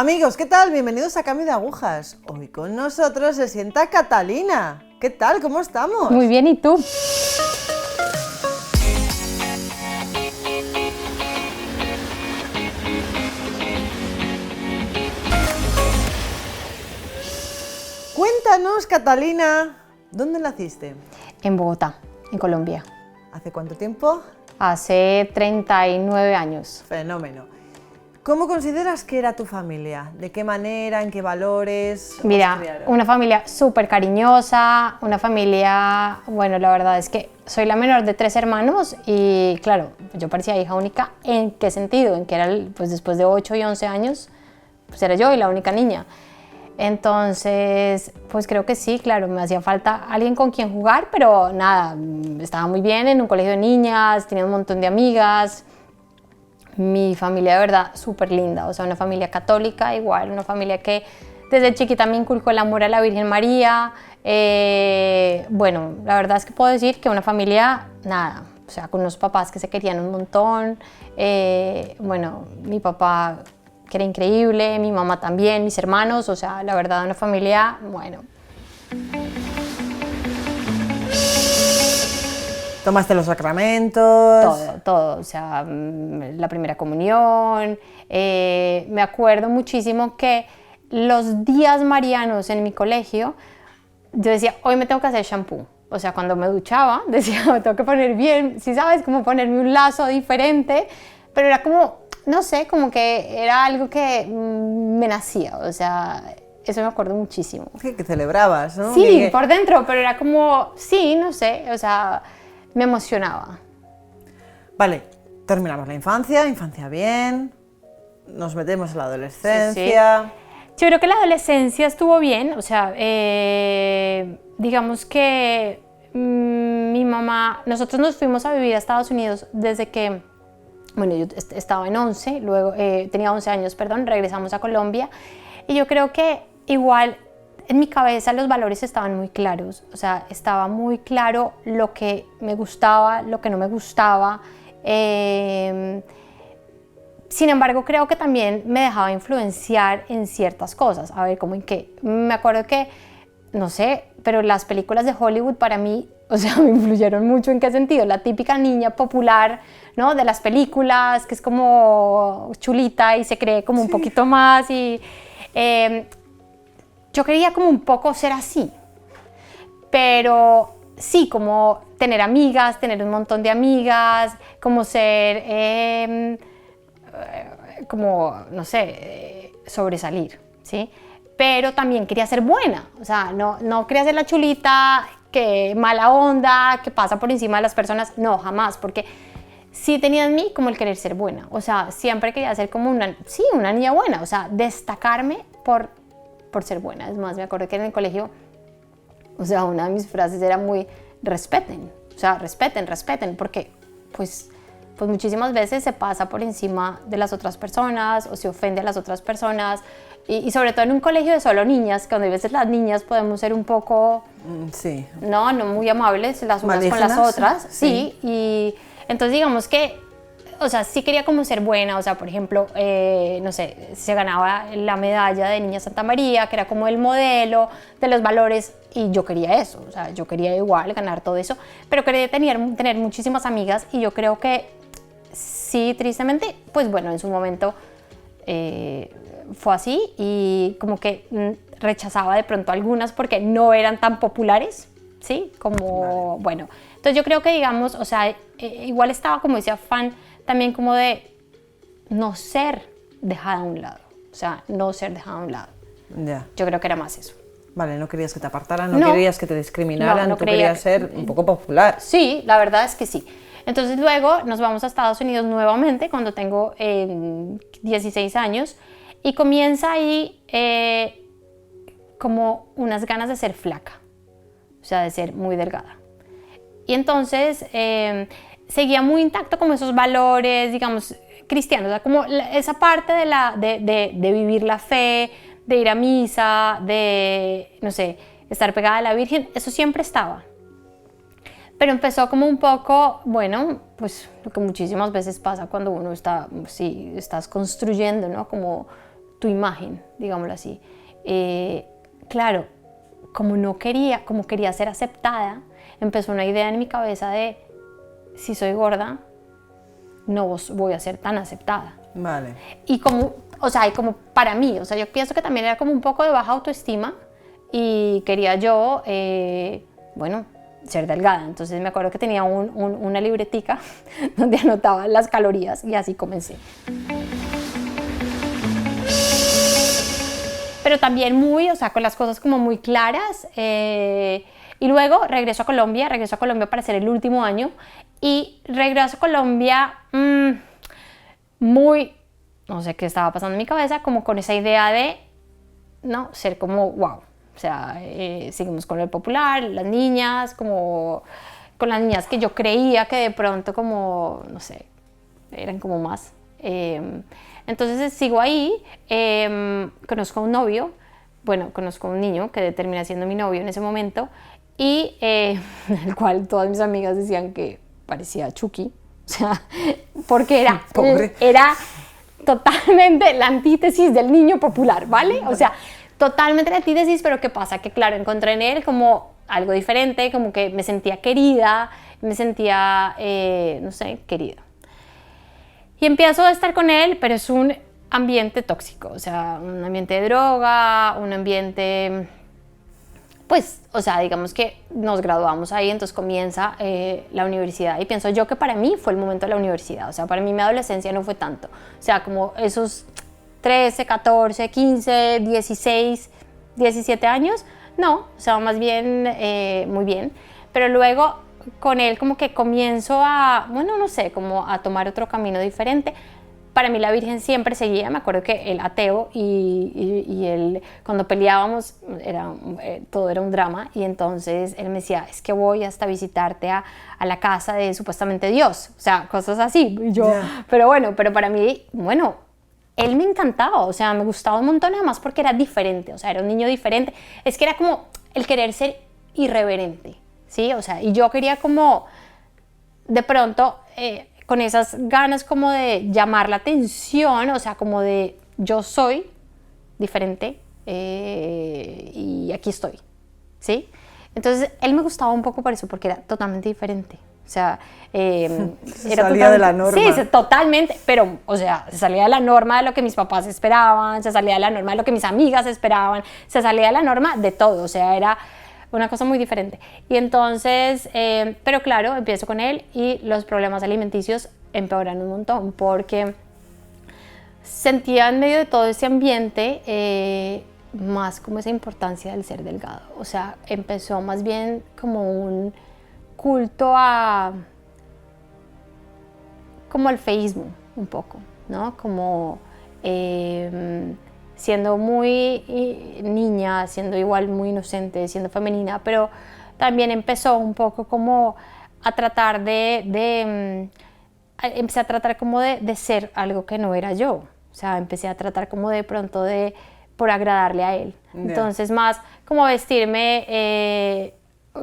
Amigos, ¿qué tal? Bienvenidos a Cambio de Agujas. Hoy con nosotros se sienta Catalina. ¿Qué tal? ¿Cómo estamos? Muy bien, ¿y tú? Cuéntanos, Catalina, ¿dónde naciste? En Bogotá, en Colombia. ¿Hace cuánto tiempo? Hace 39 años. Fenómeno. ¿Cómo consideras que era tu familia? ¿De qué manera? ¿En qué valores? Mira, una familia súper cariñosa, una familia, bueno, la verdad es que soy la menor de 3 hermanos y claro, yo parecía hija única. ¿En qué sentido? En que era, pues después de 8 y 11 años, pues era yo y la única niña. Entonces, pues creo que sí, claro, me hacía falta alguien con quien jugar, pero nada, estaba muy bien en un colegio de niñas, tenía un montón de amigas. Mi familia de verdad súper linda, o sea, una familia católica igual, una familia que desde chiquita me inculcó el amor a la Virgen María. Bueno, la verdad es que puedo decir que una familia, nada, o sea, con unos papás que se querían un montón. Bueno, mi papá que era increíble, mi mamá también, mis hermanos, o sea, la verdad una familia, bueno. ¿Tomaste los sacramentos? Todo, o sea, la primera comunión. Me acuerdo muchísimo que los días marianos en mi colegio, yo decía, hoy me tengo que hacer shampoo. O sea, cuando me duchaba, decía, me tengo que poner bien, si sabes, como ponerme un lazo diferente, pero era como, no sé, como que era algo que me nacía, o sea, eso me acuerdo muchísimo. Que celebrabas, ¿no? Sí, por dentro, pero era como, sí, no sé, o sea, me emocionaba. Vale, terminamos la infancia bien, nos metemos en la adolescencia. Sí. Yo creo que la adolescencia estuvo bien, o sea, digamos que mi mamá, nosotros nos fuimos a vivir a Estados Unidos desde que, bueno, yo estaba en 11, luego tenía 11 años, perdón, regresamos a Colombia y yo creo que igual en mi cabeza los valores estaban muy claros, o sea, estaba muy claro lo que me gustaba, lo que no me gustaba. Sin embargo, creo que también me dejaba influenciar en ciertas cosas. A ver, ¿cómo en qué? Me acuerdo que, no sé, pero las películas de Hollywood para mí, o sea, me influyeron mucho. ¿En qué sentido? La típica niña popular, ¿no? De las películas, que es como chulita y se cree como un poquito más y... yo quería como un poco ser así, pero sí, como tener amigas, tener un montón de amigas, como ser, como, no sé, sobresalir, ¿sí? Pero también quería ser buena, o sea, no quería ser la chulita, que mala onda, que pasa por encima de las personas, no, jamás, porque sí tenía en mí como el querer ser buena, o sea, siempre quería ser como una niña buena, o sea, destacarme por ser buena. Es más, me acuerdo que en el colegio, o sea, una de mis frases era muy respeten, o sea, respeten, porque pues muchísimas veces se pasa por encima de las otras personas o se ofende a las otras personas y sobre todo en un colegio de solo niñas, que donde a veces las niñas podemos ser un poco, sí, no muy amables las unas con las otras, sí, y entonces digamos que, o sea, sí quería como ser buena, o sea, por ejemplo, no sé, se ganaba la medalla de Niña Santa María, que era como el modelo de los valores, y yo quería eso, o sea, yo quería igual ganar todo eso, pero quería tener muchísimas amigas, y yo creo que sí, tristemente, pues bueno, en su momento fue así, y como que rechazaba de pronto algunas porque no eran tan populares, ¿sí? Como, vale. Bueno, entonces yo creo que, digamos, o sea, igual estaba como ese afán también como de no ser dejada a un lado, o sea, no ser dejada a un lado. Ya. Yo creo que era más eso. Vale, no querías que te apartaran, no querías que te discriminaran, no tú querías ser un poco popular. Sí, la verdad es que sí. Entonces luego nos vamos a Estados Unidos nuevamente cuando tengo 16 años y comienza ahí como unas ganas de ser flaca, o sea, de ser muy delgada. Y entonces seguía muy intacto como esos valores, digamos, cristianos, o sea, como esa parte de vivir la fe, de ir a misa, de, no sé, estar pegada a la Virgen, eso siempre estaba. Pero empezó como un poco, bueno, pues lo que muchísimas veces pasa cuando uno está, sí, estás construyendo, ¿no? Como tu imagen, digámoslo así. Claro, como quería ser aceptada, empezó una idea en mi cabeza de, si soy gorda, no voy a ser tan aceptada. Vale. Y como para mí, o sea, yo pienso que también era como un poco de baja autoestima y quería yo, ser delgada. Entonces me acuerdo que tenía una libretica donde anotaba las calorías y así comencé. Pero también con las cosas como muy claras. Y luego regreso a Colombia para hacer el último año. Y regreso a Colombia no sé qué estaba pasando en mi cabeza, como con esa idea de, ¿no? Ser como, wow. O sea, seguimos con el popular, las niñas, como con las niñas que yo creía que de pronto como, no sé, eran como más. Entonces sigo ahí, conozco a un novio, conozco a un niño que termina siendo mi novio en ese momento y el cual todas mis amigas decían que parecía Chucky, o sea, porque era totalmente la antítesis del niño popular, ¿vale? O sea, totalmente la antítesis, pero ¿qué pasa? Que claro, encontré en él como algo diferente, como que me sentía querida, me sentía, querida. Y empiezo a estar con él, pero es un ambiente tóxico, o sea, un ambiente de droga, un ambiente, digamos que nos graduamos ahí, entonces comienza la universidad y pienso yo que para mí fue el momento de la universidad, o sea, para mí mi adolescencia no fue tanto, o sea, como esos 13, 14, 15, 16, 17 años, no, o sea, más bien muy bien, pero luego con él como que comienzo como a tomar otro camino diferente. Para mí la Virgen siempre seguía, me acuerdo que el ateo y él, cuando peleábamos, todo era un drama, y entonces él me decía, es que voy hasta visitarte a la casa de supuestamente Dios, o sea, cosas así, y yo, pero para mí, él me encantaba, o sea, me gustaba un montón, además porque era diferente, o sea, era un niño diferente, es que era como el querer ser irreverente, ¿sí? O sea, y yo quería como, de pronto, con esas ganas como de llamar la atención, o sea, como de yo soy diferente y aquí estoy, ¿sí? Entonces, él me gustaba un poco por eso, porque era totalmente diferente. O sea, salía de la norma. Sí, totalmente, pero, o sea, se salía de la norma de lo que mis papás esperaban, se salía de la norma de lo que mis amigas esperaban, se salía de la norma de todo, o sea, era una cosa muy diferente. Y entonces, pero claro, empiezo con él y los problemas alimenticios empeoran un montón porque sentía en medio de todo ese ambiente más como esa importancia del ser delgado. O sea, empezó más bien como un culto como al feísmo un poco, ¿no? Como siendo muy niña, siendo igual muy inocente, siendo femenina, pero también empezó un poco como a tratar empecé a tratar como de ser algo que no era yo, o sea, empecé a tratar como de pronto por agradarle a él, entonces más como vestirme,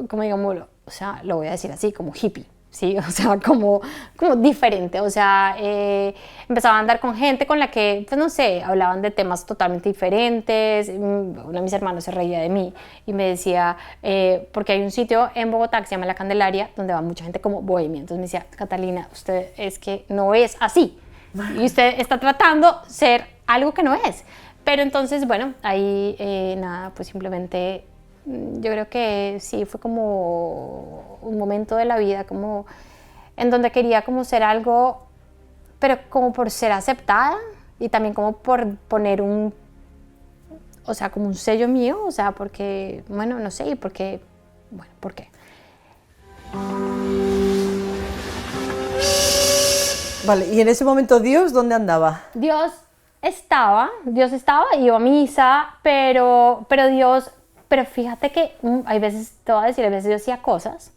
como digamos, o sea, lo voy a decir así, como hippie. Sí, o sea, como diferente, o sea, empezaba a andar con gente con la que, pues no sé, hablaban de temas totalmente diferentes. Uno de mis hermanos se reía de mí y me decía, porque hay un sitio en Bogotá que se llama La Candelaria, donde va mucha gente como bohemia, entonces me decía, Catalina, usted es que no es así, y usted está tratando de ser algo que no es, pero entonces, bueno, ahí nada, pues simplemente yo creo que sí, fue como un momento de la vida como en donde quería como ser algo, pero como por ser aceptada y también como por poner o sea, como un sello mío, o sea, porque, bueno, no sé, ¿por qué? Vale, y en ese momento Dios, ¿dónde andaba? Dios estaba, iba a misa, pero Dios... Pero fíjate que hay veces, te voy a decir, a veces yo hacía cosas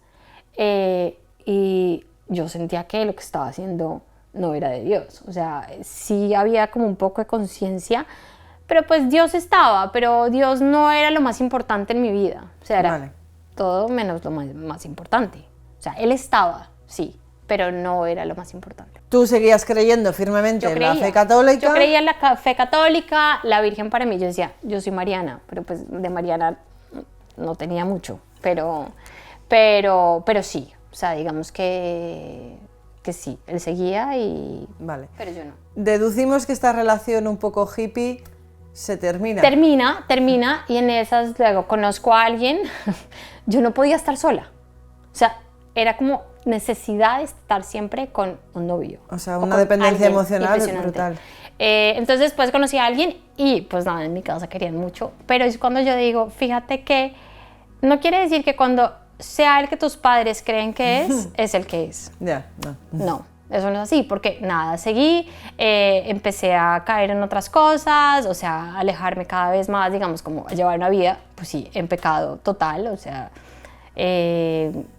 y yo sentía que lo que estaba haciendo no era de Dios. O sea, sí había como un poco de conciencia, pero pues Dios estaba, pero Dios no era lo más importante en mi vida. O sea, era todo menos lo más importante. O sea, Él estaba, sí, pero no era lo más importante. Tú seguías creyendo firmemente en la fe católica. Yo creía en la fe católica, la Virgen para mí, yo decía, yo soy mariana, pero pues de mariana no tenía mucho, pero sí, o sea, digamos que sí, él seguía y... Vale. Pero yo no. Deducimos que esta relación un poco hippie se termina. Termina y en esas luego conozco a alguien, yo no podía estar sola, o sea, era como necesidad de estar siempre con un novio. O sea, una dependencia emocional brutal. Entonces pues conocí a alguien y pues nada, en mi casa querían mucho, pero es cuando yo digo, fíjate que no quiere decir que cuando sea el que tus padres creen que es el que es. Ya, no. No, eso no es así, porque nada, seguí, empecé a caer en otras cosas, o sea, alejarme cada vez más, digamos, como llevar una vida, pues sí, en pecado total, o sea,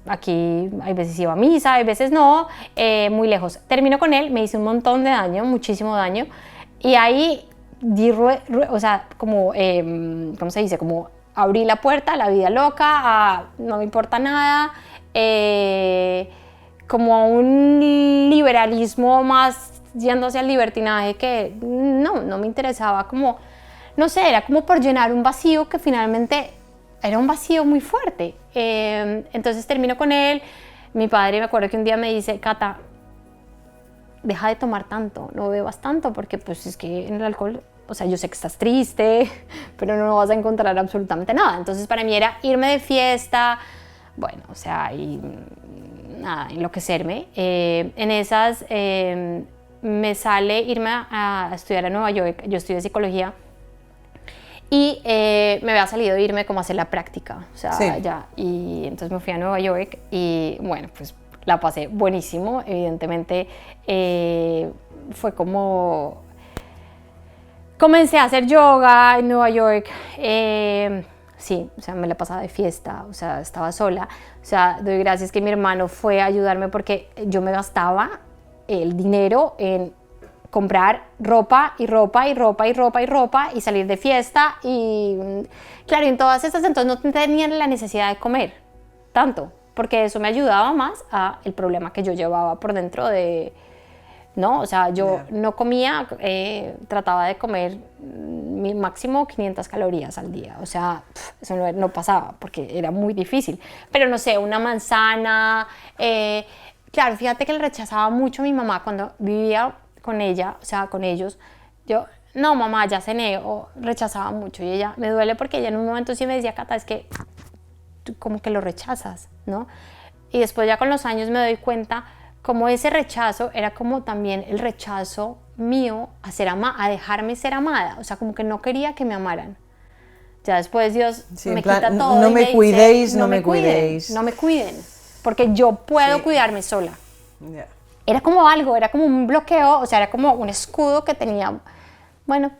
aquí hay veces iba a misa, hay veces no, muy lejos. Termino con él, me hice un montón de daño, muchísimo daño, y ahí di, o sea, como, ¿cómo se dice? Como abrí la puerta a la vida loca, no me importa nada, como un liberalismo más yendo hacia el libertinaje que no me interesaba, como, no sé, era como por llenar un vacío que finalmente era un vacío muy fuerte. Entonces termino con él, mi padre me acuerdo que un día me dice, Cata, deja de tomar tanto, no bebas tanto, porque pues es que en el alcohol, o sea, yo sé que estás triste, pero no vas a encontrar absolutamente nada. Entonces para mí era irme de fiesta, bueno, o sea, y nada, enloquecerme. En esas me sale irme a estudiar a Nueva York, yo estudié psicología, y me había salido irme como a hacer la práctica, o sea, sí. ya, y entonces me fui a Nueva York y bueno, pues la pasé buenísimo, evidentemente fue como... Comencé a hacer yoga en Nueva York, sí, o sea, me la pasaba de fiesta, o sea, estaba sola, o sea, doy gracias que mi hermano fue a ayudarme porque yo me gastaba el dinero en comprar ropa y ropa y ropa y ropa y ropa y salir de fiesta y claro, en todas estas entonces no tenía la necesidad de comer tanto, porque eso me ayudaba más a el problema que yo llevaba por dentro de... ¿no? O sea, yo no comía, trataba de comer mi máximo 500 calorías al día, o sea, eso no pasaba porque era muy difícil, pero no sé, una manzana, claro, fíjate que le rechazaba mucho a mi mamá cuando vivía con ella, o sea, con ellos, yo, no mamá, ya cené, o rechazaba mucho y ella, me duele porque ella en un momento sí me decía, Cata, es que tú como que lo rechazas, ¿no? Y después ya con los años me doy cuenta como ese rechazo era como también el rechazo mío a dejarme ser amada, o sea, como que no quería que me amaran. Ya después Dios me quita todo no y me dice, cuidéis, no me cuidéis. No me cuiden, porque yo puedo cuidarme sola. Yeah. Era como algo, era como un bloqueo, o sea, era como un escudo que tenía, bueno.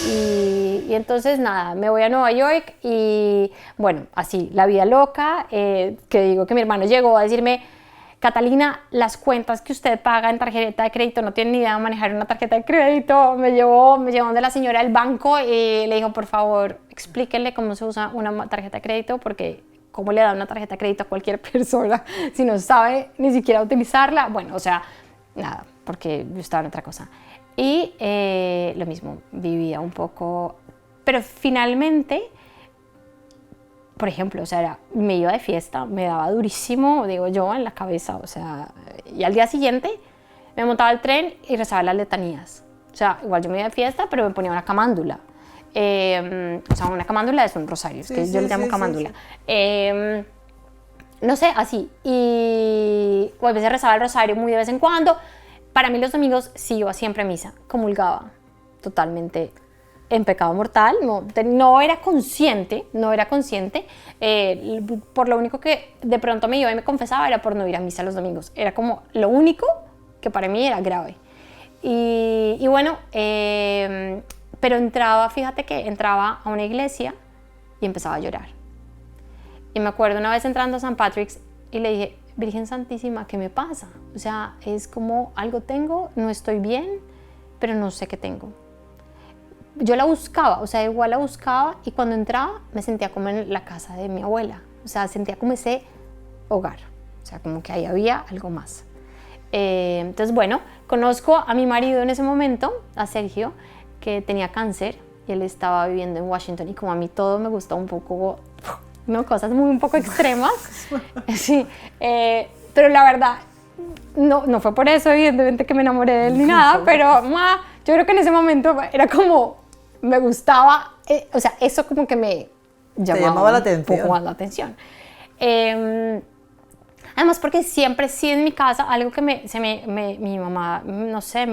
Y entonces nada, me voy a Nueva York y bueno, así, la vida loca, que digo que mi hermano llegó a decirme, Catalina, las cuentas que usted paga en tarjeta de crédito no tiene ni idea de manejar una tarjeta de crédito. Me llevó donde la señora del banco y le dijo, por favor, explíquenle cómo se usa una tarjeta de crédito, porque cómo le da una tarjeta de crédito a cualquier persona si no sabe ni siquiera utilizarla. Bueno, o sea, nada, porque yo estaba en otra cosa. Y lo mismo, vivía un poco, pero finalmente, por ejemplo, o sea, me iba de fiesta, me daba durísimo, digo yo, en la cabeza, o sea, y al día siguiente me montaba al tren y rezaba las letanías. O sea, igual yo me iba de fiesta, pero me ponía una camándula. O sea, una camándula es un rosario, sí, es que yo le llamo camándula. Sí. No sé, así. Y a veces rezaba el rosario muy de vez en cuando. Para mí los domingos sí iba siempre a misa, comulgaba totalmente en pecado mortal, no era consciente, por lo único que de pronto me iba y me confesaba era por no ir a misa los domingos, era como lo único que para mí era grave. Y bueno, pero fíjate que entraba a una iglesia y empezaba a llorar. Y me acuerdo una vez entrando a St. Patrick's y le dije, Virgen Santísima, ¿qué me pasa? O sea, es como algo tengo, no estoy bien, pero no sé qué tengo. Yo la buscaba, o sea, igual la buscaba y cuando entraba me sentía como en la casa de mi abuela. o sea, sentía como ese hogar, o sea, como que ahí había algo más. Entonces, bueno, conozco a mi marido en ese momento, a Sergio, que tenía cáncer y él estaba viviendo en Washington y como a mí todo me gustó un poco, ¿no? Cosas un poco extremas, sí, pero la verdad, no fue por eso, evidentemente, que me enamoré de él ni nada, pero yo creo que en ese momento era como, me gustaba, o sea, eso como que me llamaba la atención. un poco más la atención. Además, porque siempre sí en mi casa, algo que mi mamá, no sé,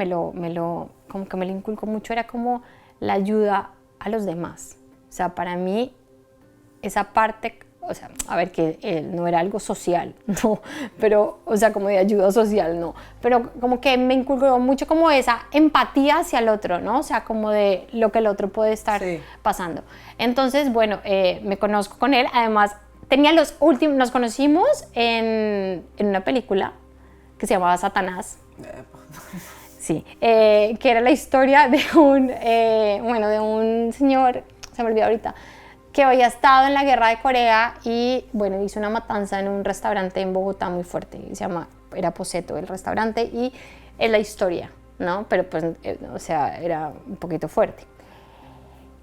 como que me lo inculcó mucho, era como la ayuda a los demás. O sea, para mí, esa parte, o sea, a ver, que no era algo social, no, pero, o sea, como de ayuda social, no, pero como que me inculcó mucho como esa empatía hacia el otro, ¿no? O sea, como de lo que el otro puede estar pasando. Entonces, bueno, me conozco con él, además, nos conocimos en una película que se llamaba Satanás. Sí, que era la historia de un señor, se me olvidó ahorita, que había estado en la guerra de Corea y, bueno, hizo una matanza en un restaurante en Bogotá muy fuerte. Era Poseto el restaurante y es la historia, ¿no? Pero pues, o sea, era un poquito fuerte.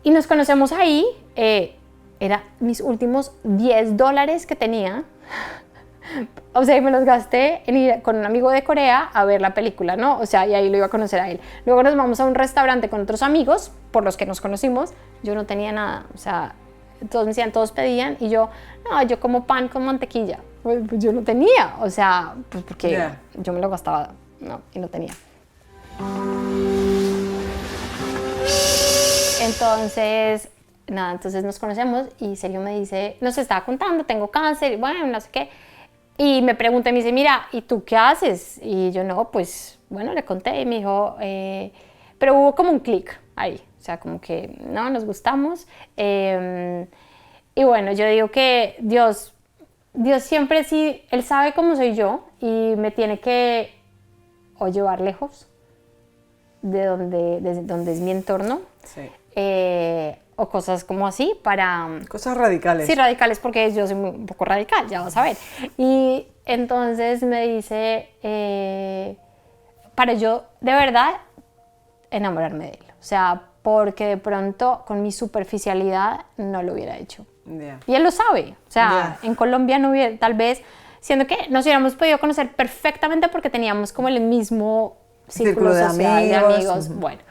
Y nos conocemos ahí, era mis últimos $10 que tenía. O sea, me los gasté en ir con un amigo de Corea a ver la película, ¿no? O sea, y ahí lo iba a conocer a él. Luego nos vamos a un restaurante con otros amigos, por los que nos conocimos. Yo no tenía nada, o sea, todos me decían, todos pedían, y yo como pan con mantequilla. Pues yo no tenía, o sea, pues porque yo me lo gastaba, no, y no tenía. Entonces, nada, entonces nos conocemos y Sergio me dice, nos estaba contando, tengo cáncer, y bueno, no sé qué. Y me pregunta y me dice, mira, ¿y tú qué haces? Y yo, no, pues, bueno, le conté y me dijo, pero hubo como un clic ahí, o sea, como que, no, nos gustamos. Y bueno, yo digo que Dios siempre sí, Él sabe cómo soy yo y me tiene que o llevar lejos de donde es mi entorno. Sí. O cosas como así para... Cosas radicales. Sí, radicales, porque yo soy un poco radical, ya vas a ver. Y entonces me dice, para yo de verdad enamorarme de él. O sea, porque de pronto con mi superficialidad no lo hubiera hecho. Y él lo sabe. O sea, en Colombia no hubiera, tal vez, siendo que nos hubiéramos podido conocer perfectamente porque teníamos como el mismo círculo social de amigos. Bueno,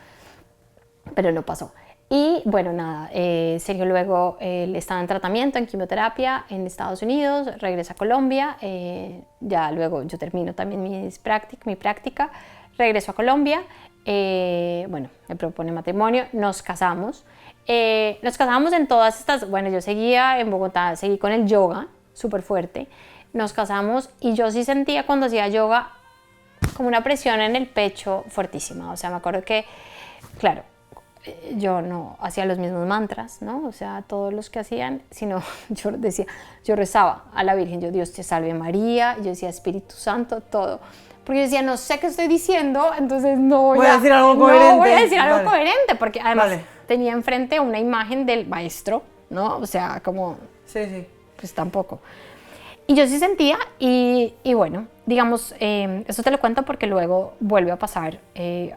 pero no pasó. Y bueno, nada, Sergio luego él estaba en tratamiento, en quimioterapia en Estados Unidos, regresa a Colombia, ya luego yo termino también mi práctica, regreso a Colombia, bueno, me propone matrimonio, nos casamos en todas estas, bueno, yo seguía en Bogotá, seguí con el yoga, súper fuerte, nos casamos y yo sí sentía cuando hacía yoga como una presión en el pecho fuertísima, o sea, me acuerdo que, claro, yo no hacía los mismos mantras, ¿no? O sea, todos los que hacían, sino yo rezaba a la Virgen, yo, Dios te salve María, yo decía Espíritu Santo, todo. Porque yo decía, no sé qué estoy diciendo, entonces no voy a decir algo coherente. No voy a decir algo coherente, porque además tenía enfrente una imagen del maestro, ¿no? O sea, como... Sí. Pues tampoco. Y yo sí sentía, y bueno, digamos, eso te lo cuento porque luego vuelve a pasar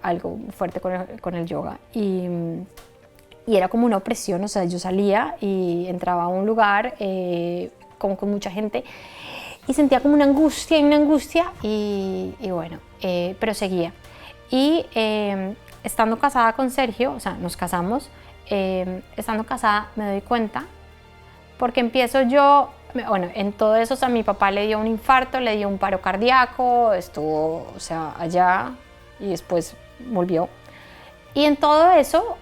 algo fuerte con el yoga. Y era como una opresión, o sea, yo salía y entraba a un lugar como con mucha gente y sentía como una angustia y bueno, pero seguía. Y estando casada con Sergio, o sea, nos casamos, estando casada me doy cuenta porque empiezo yo... Bueno, en todo eso, o sea, mi papá le dio un infarto, le dio un paro cardíaco, estuvo, o sea, allá y después volvió. Y en todo eso,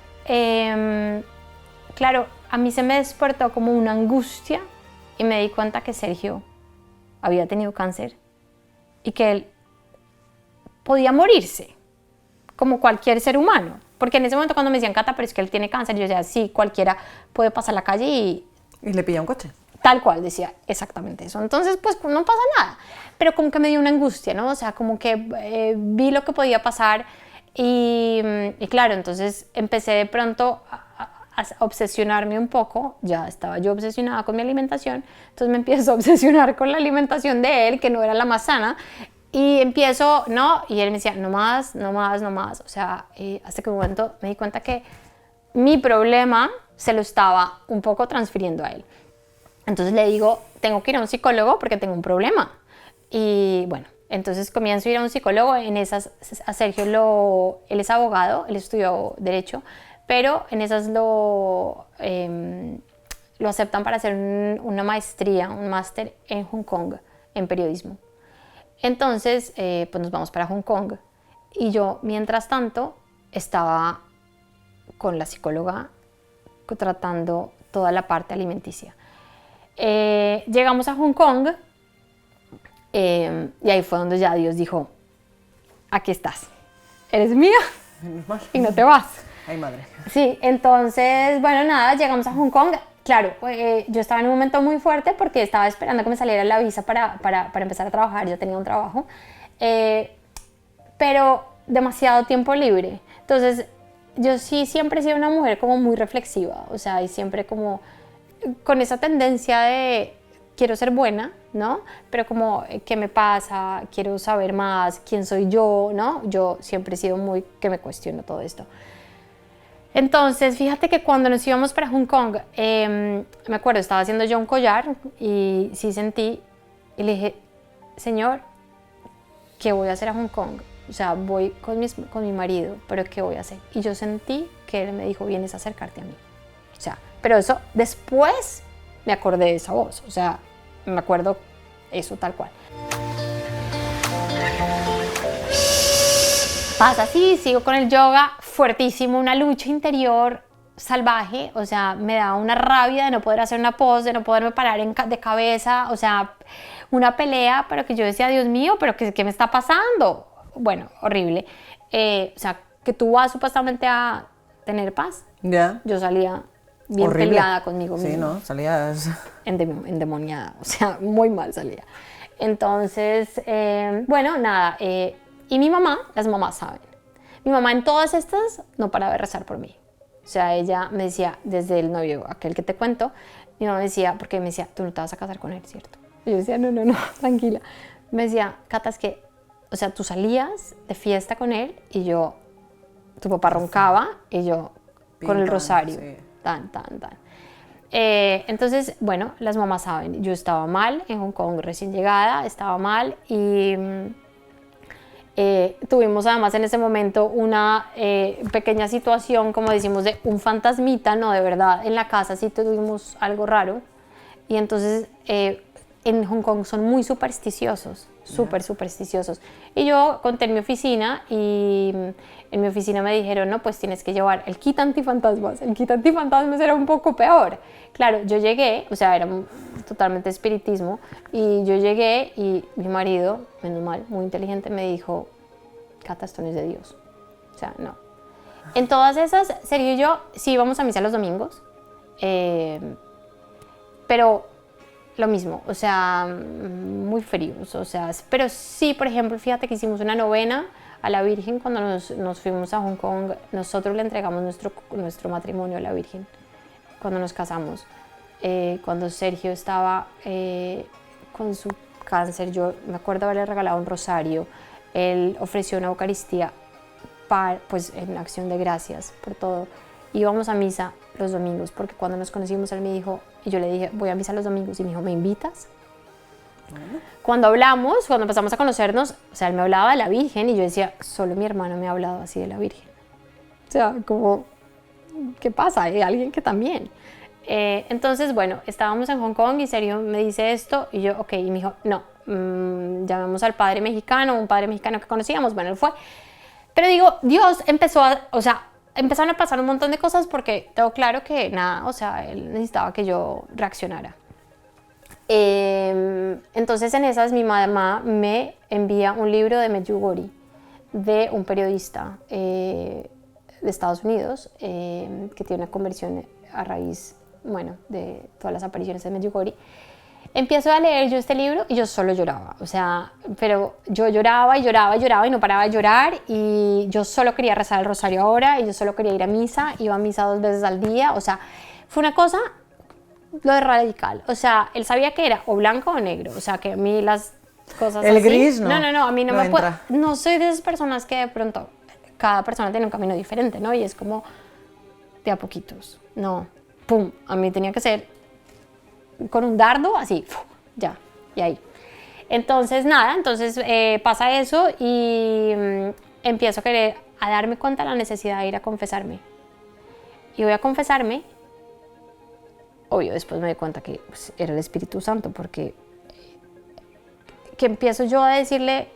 claro, a mí se me despertó como una angustia y me di cuenta que Sergio había tenido cáncer y que él podía morirse, como cualquier ser humano. Porque en ese momento cuando me decían, Cata, pero es que él tiene cáncer, yo decía, sí, cualquiera puede pasar la calle y... Y le pilla un coche. Tal cual, decía exactamente eso. Entonces, pues no pasa nada. Pero como que me dio una angustia, ¿no? O sea, como que vi lo que podía pasar y claro, entonces empecé de pronto a obsesionarme un poco, ya estaba yo obsesionada con mi alimentación, entonces me empiezo a obsesionar con la alimentación de él, que no era la más sana, y empiezo, ¿no? Y él me decía, no más, no más, no más, o sea, hasta que un momento me di cuenta que mi problema se lo estaba un poco transfiriendo a él. Entonces le digo, tengo que ir a un psicólogo porque tengo un problema. Y bueno, entonces comienzo a ir a un psicólogo. En esas, a Sergio él es abogado, él estudió Derecho, pero en esas lo aceptan para hacer una maestría, un máster en Hong Kong, en periodismo. Entonces, pues nos vamos para Hong Kong. Y yo, mientras tanto, estaba con la psicóloga tratando toda la parte alimenticia. Llegamos a Hong Kong y ahí fue donde ya Dios dijo, aquí estás, eres mía y no te vas. Ay, madre. Sí, entonces, bueno, nada, llegamos a Hong Kong. Claro, yo estaba en un momento muy fuerte porque estaba esperando que me saliera la visa para empezar a trabajar, yo tenía un trabajo, pero demasiado tiempo libre. Entonces, yo sí siempre he sido una mujer como muy reflexiva, o sea, y siempre como con esa tendencia de quiero ser buena, ¿no? Pero como, ¿qué me pasa? Quiero saber más, ¿quién soy yo? ¿No? Yo siempre he sido muy que me cuestiono todo esto. Entonces, fíjate que cuando nos íbamos para Hong Kong, me acuerdo, estaba haciendo yo un collar y sí sentí, y le dije, Señor, ¿qué voy a hacer a Hong Kong? O sea, voy con mi marido, pero ¿qué voy a hacer? Y yo sentí que él me dijo, vienes a acercarte a mí. O sea, pero eso, después me acordé de esa voz, o sea, me acuerdo eso tal cual. Pasa así, sigo con el yoga, fuertísimo, una lucha interior salvaje, o sea, me da una rabia de no poder hacer una pose, de no poderme parar de cabeza, o sea, una pelea, pero que yo decía, Dios mío, pero ¿qué me está pasando? Bueno, horrible. O sea, que tú vas supuestamente a tener paz. Ya. Yo salía bien Horrible. Peleada conmigo misma. Sí, ¿no? Salías... Endemoniada, o sea, muy mal salía. Entonces, bueno, nada. Y mi mamá, las mamás saben. Mi mamá en todas estas no paraba de rezar por mí. O sea, ella me decía, desde el novio, aquel que te cuento, mi mamá me decía, porque me decía, tú no te vas a casar con él, ¿cierto? Y yo decía, no, tranquila. Me decía, Cata, es que, o sea, tú salías de fiesta con él y yo, tu papá roncaba y yo con el rosario, sí. Tan. Entonces, bueno, las mamás saben, yo estaba mal en Hong Kong, recién llegada, estaba mal y tuvimos además en ese momento una pequeña situación, como decimos, de un fantasmita, no, de verdad, en la casa sí tuvimos algo raro y entonces en Hong Kong son muy supersticiosos, súper supersticiosos. Y yo conté en mi oficina y en mi oficina me dijeron, no, pues tienes que llevar el kit antifantasmas. El kit antifantasmas era un poco peor. Claro, yo llegué, o sea, era totalmente espiritismo, y yo llegué y mi marido, menos mal, muy inteligente, me dijo, Cata, esto no es de Dios. O sea, no. En todas esas, Sergio y yo sí íbamos a misa los domingos, pero lo mismo, o sea, muy fríos, o sea, pero sí, por ejemplo, fíjate que hicimos una novena a la Virgen cuando nos fuimos a Hong Kong. Nosotros le entregamos nuestro matrimonio a la Virgen cuando nos casamos. Cuando Sergio estaba con su cáncer, yo me acuerdo haberle regalado un rosario. Él ofreció una Eucaristía pues en acción de gracias por todo. Íbamos a misa los domingos, porque cuando nos conocimos él me dijo, y yo le dije, voy a misa los domingos, y me dijo, ¿me invitas? Cuando hablamos, cuando empezamos a conocernos, o sea, él me hablaba de la Virgen y yo decía, solo mi hermano me ha hablado así de la Virgen. O sea, como, ¿qué pasa? Hay alguien que también. Entonces, bueno, estábamos en Hong Kong y Sergio me dice esto y yo, ok, y me dijo, no, llamemos al padre mexicano, un padre mexicano que conocíamos, bueno, él fue. Pero digo, Dios empezó empezaron a pasar un montón de cosas porque tengo claro que nada, o sea, él necesitaba que yo reaccionara. Entonces en esas mi mamá me envía un libro de Medjugorje de un periodista de Estados Unidos que tiene una conversión a raíz, bueno, de todas las apariciones de Medjugorje. empiezo a leer yo este libro y yo solo lloraba, o sea, pero yo lloraba y lloraba y lloraba y no paraba de llorar y yo solo quería rezar el rosario ahora y yo solo quería ir a misa, iba a misa 2 veces al día, o sea, fue una cosa, lo de radical, o sea, él sabía que era o blanco o negro, o sea, que a mí las cosas el así, gris no. No, a mí no me puede, entra. no soy de esas personas que de pronto, cada persona tiene un camino diferente, ¿no? Y es como de a poquitos, no, pum, a mí tenía que ser con un dardo, así, ya, y ahí. Entonces, nada, pasa eso y empiezo a darme cuenta de la necesidad de ir a confesarme. Y voy a confesarme, obvio, después me doy cuenta que pues, era el Espíritu Santo, porque que empiezo yo a decirle,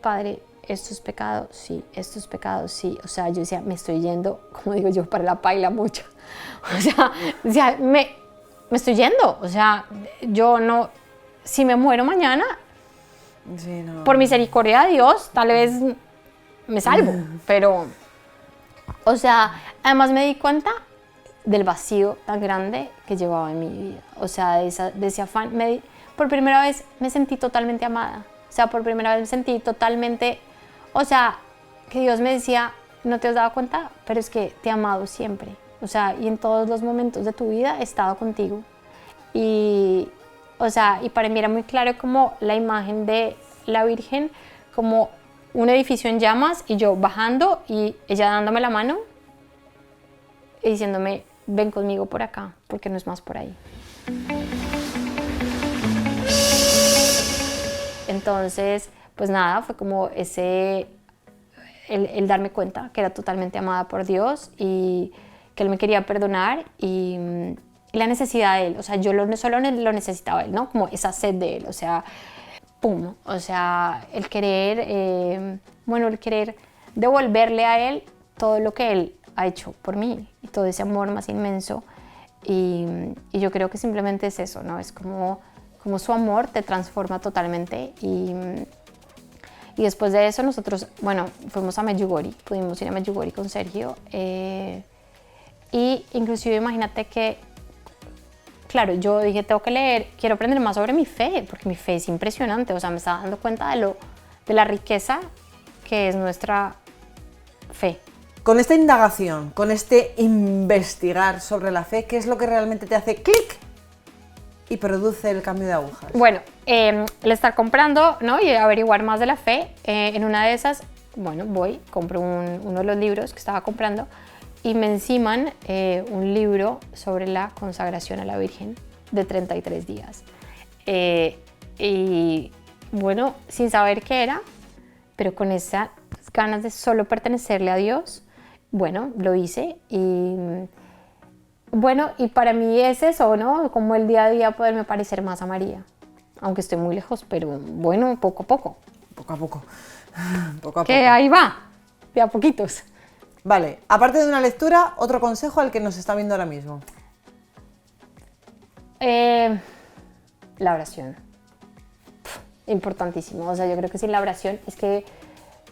Padre, esto es pecado, sí, esto es pecado, sí. O sea, yo decía, me estoy yendo, como digo yo, para la paila mucho. O sea, me estoy yendo, o sea, yo no, si me muero mañana, Sí, no. por misericordia de Dios, tal vez me salvo, pero, o sea, además me di cuenta del vacío tan grande que llevaba en mi vida, o sea, de ese afán, por primera vez me sentí totalmente amada, o sea, por primera vez me sentí totalmente, o sea, que Dios me decía, no te has dado cuenta, pero es que te he amado siempre. O sea, y en todos los momentos de tu vida he estado contigo. Y, o sea, y para mí era muy claro como la imagen de la Virgen, como un edificio en llamas y yo bajando y ella dándome la mano y diciéndome, ven conmigo por acá, porque no es más por ahí. Entonces, pues nada, fue como el darme cuenta que era totalmente amada por Dios y que Él me quería perdonar y la necesidad de Él, o sea, yo solo lo necesitaba Él, ¿no? Como esa sed de Él, o sea, pum, o sea, el querer devolverle a Él todo lo que Él ha hecho por mí y todo ese amor más inmenso y yo creo que simplemente es eso, ¿no? Es como su amor te transforma totalmente y después de eso nosotros, bueno, fuimos a Medjugorje, pudimos ir a Medjugorje con Sergio y inclusive imagínate que, claro, yo dije, tengo que leer, quiero aprender más sobre mi fe, porque mi fe es impresionante, o sea, me estaba dando cuenta de la riqueza que es nuestra fe. Con esta indagación, con este investigar sobre la fe, ¿qué es lo que realmente te hace clic y produce el cambio de agujas? Bueno, el estar comprando, ¿no? Y averiguar más de la fe, en una de esas, bueno, compro uno de los libros que estaba comprando y me enciman un libro sobre la consagración a la Virgen de 33 días. Y bueno, sin saber qué era, pero con esas ganas de solo pertenecerle a Dios, bueno, lo hice y bueno, y para mí es eso, ¿no? Como el día a día poderme parecer más a María, aunque estoy muy lejos, pero bueno, poco a poco. Poco a poco. Poco a Que poco. ahí va, de a poquitos. Vale, aparte de una lectura, otro consejo al que nos está viendo ahora mismo. La oración. Importantísimo. O sea, yo creo que sin la oración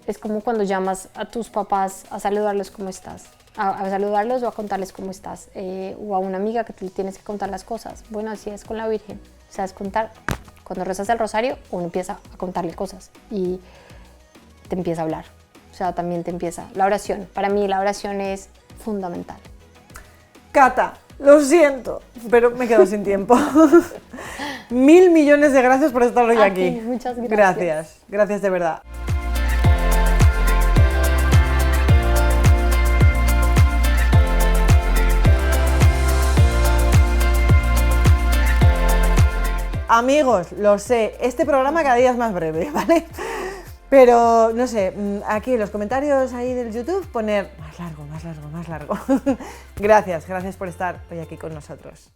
es como cuando llamas a tus papás a saludarlos cómo estás. A saludarlos o a contarles cómo estás. O a una amiga que tú tienes que contar las cosas. Bueno, así es con la Virgen. O sea, es contar. Cuando rezas el rosario, uno empieza a contarle cosas y te empieza a hablar. O sea, también te empieza la oración. Para mí la oración es fundamental. Cata, lo siento, pero me quedo sin tiempo. 1000 millones de gracias por estar hoy A aquí. ti, muchas gracias. Gracias de verdad. Amigos, lo sé, este programa cada día es más breve, ¿vale? Pero, no sé, aquí en los comentarios ahí del YouTube poner más largo. Gracias por estar hoy aquí con nosotros.